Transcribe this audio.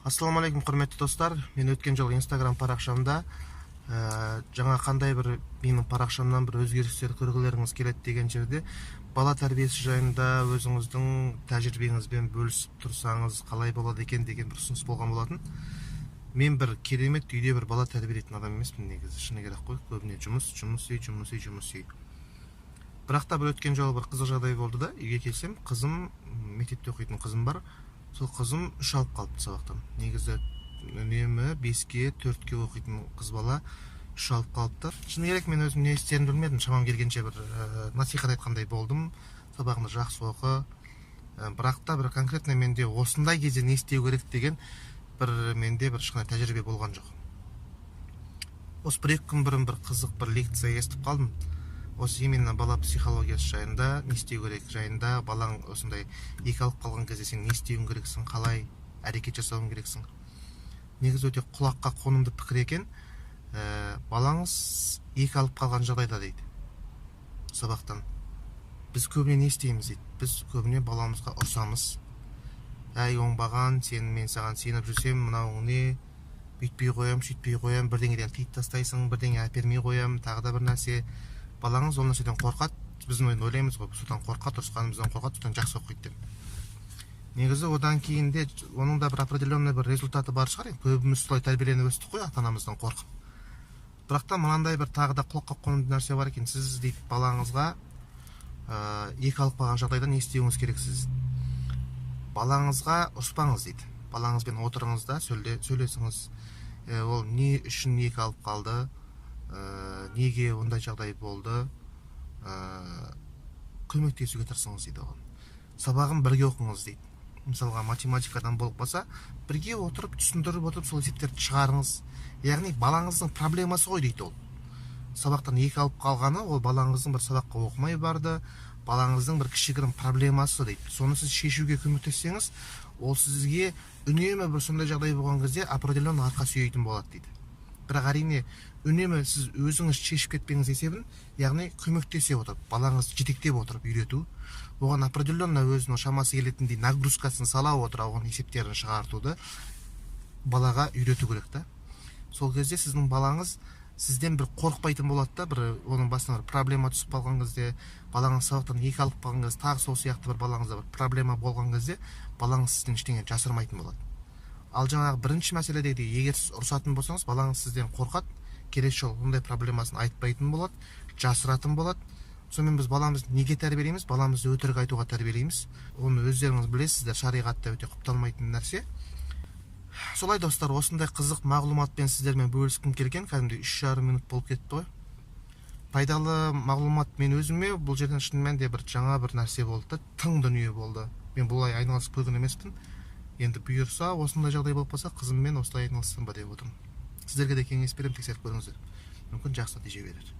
Ассаламалейкум, құрметті достар. Мен өткен жолы Instagram парақшамда жаңа қандай бір менің парақшамнан бір өзгерістер көргілеріңіз келеді деген жерде бала тәрбиесі жайында өзіңіздің тәжірибеңізбен бөлісіп тұрсаңыз қалай болады екен деген бір ұсыныс болған болатын. Мен бір керемет үйде бір бала тәрбиелейтін адам емеспін негізі, шыны керек қой. Көбіне жұмыс үй. Бірақ та бір өткен жолы бір қызық жағдай болды да, үйге келсем, қызым, мектепте оқитын қызым бар. Сол қызым 3 алып қалыпты сабақтан. Негізі үнемі 5-ке, 4-ке оқитын қыз бала 3 алып қалыпты. Шыны керек, мен өзім не істерін білмедім. Шамам келгенше бір насихат айтқандай болдым. Сабағыңды жақсы оқы. Бірақ та бір конкретно менде осындай кезде не істеу керек деген менде бір ешқандай тәжірибе болған жоқ. Осы 1-2 күн бұрын бір қызық бір лекция естіп қалдым. Осы именно бала психологиясы жайында, не істеу керек жайында, балаң осындай 2 алып қалған кезде сен не істеуің керексің, қалай әрекет жасауың керексің. Негізі өте құлаққа қонымды пікір екен. Балаңыз 2 алып қалған жағдайда дейді сабақтан. Біз көбіне не істейміз дейді. Біз көбіне баламызға ұрсамыз. Әй оңбаған, мен саған сеніп жүрсем, мынауың не, бүйтпей қоям, сөйтпей қоям, бірдеңеден тиіп тастайсың, бірдеңе әпермей қоям, тағы да бір нәрсе. Балаңыз ол нәрседен қорқады. Біз ойлаймыз ғой, содан қорқады, ұрысқанымыздан қорқады, содан жақсы оқиды деп. Негізі одан кейін де оның да бір определенный бір результаты бар шығар. Көбіміз солай тәрбиеленіп өстік қой, ата-анамыздан қорқып. Бірақ та мынандай бір тағы да құлаққа қонымды нәрсе бар екен. Сіз дейді балаңызға 2 алып қалған жағдайда не істеуіңіз керексіз? Балаңызға ұрыспаңыз дейді. Балаңызбен отырыңыз да сөйлесіңіз. Ол не үшін 2 алып қалды? Неге ондай жағдай болды? Көмектесуге тырысыңыз дейді оған. Сабағын бірге оқыңыз дейді. Мысалға математикадан болып қалса, бірге отырып, түсіндіріп отырып, сол есептерді шығарыңыз. Яғни балаңыздың проблемасы ғой дейді ол. Сабақтан 2 алып қалғаны, ол балаңыздың бір сабаққа оқымай барды, балаңыздың бір кішігірім проблемасы дейді. Соны сіз шешуге көмектессеңіз, ол сізге үнемі бір сондай жағдай болған кезде определенный арқа сүйейтін болады дейді. Бірақ әрине үнемі сіз өзіңіз шешіп кетпеңіз есебін, яғни көмектесе отырып, балаңыз жетектеп отырып үйрету, оған определенно өзінің шамасы келетіндей нагрузкасын сала отырып, оған есептерін шығартуды балаға үйрету керек та. Сол кезде сіздің балаңыз сізден бір қорықпайтын болады да, бір оның басына бір проблема түсіп қалған кезде, балаңыз сабақтан 2 алып қалған кезде, тағы сол сияқты бір балаңызда бір проблема болған кезде, балаңыз сізден ештеңе жасырмайтын болады. Ал жаңағы бірінші мәселедегідей, егер сіз ұрсатын болсаңыз, балаңыз сізден қорқады, келесі жолы ондай проблемасын айтпайтын болады, жасыратын болады. Сонымен біз баламызды неге тәрбиелейміз? Баламызды өтірік айтуға тәрбиелейміз. Оны өздеріңіз білесіздер, шариғатта өте құпталмайтын нәрсе. Солай достар, осындай қызық мағлұматпен сіздермен бөліскім келген, кәдімгідей 3,5 минут болып кетті ғой. Пайдалы мағлұмат мен өзіме бұл жерден шын мәнінде бір жаңа бір нәрсе болды, тың дүние болды. Мен бұлай айналысып көрген емеспін. Енді бұйырса, осындай жағдай болып қалса, қызыммен осылай айналыссам ба деп отырмын. Сіздерге де кеңес беремін, тексеріп көріңіздер. Мүмкін жақсы нәтиже берер.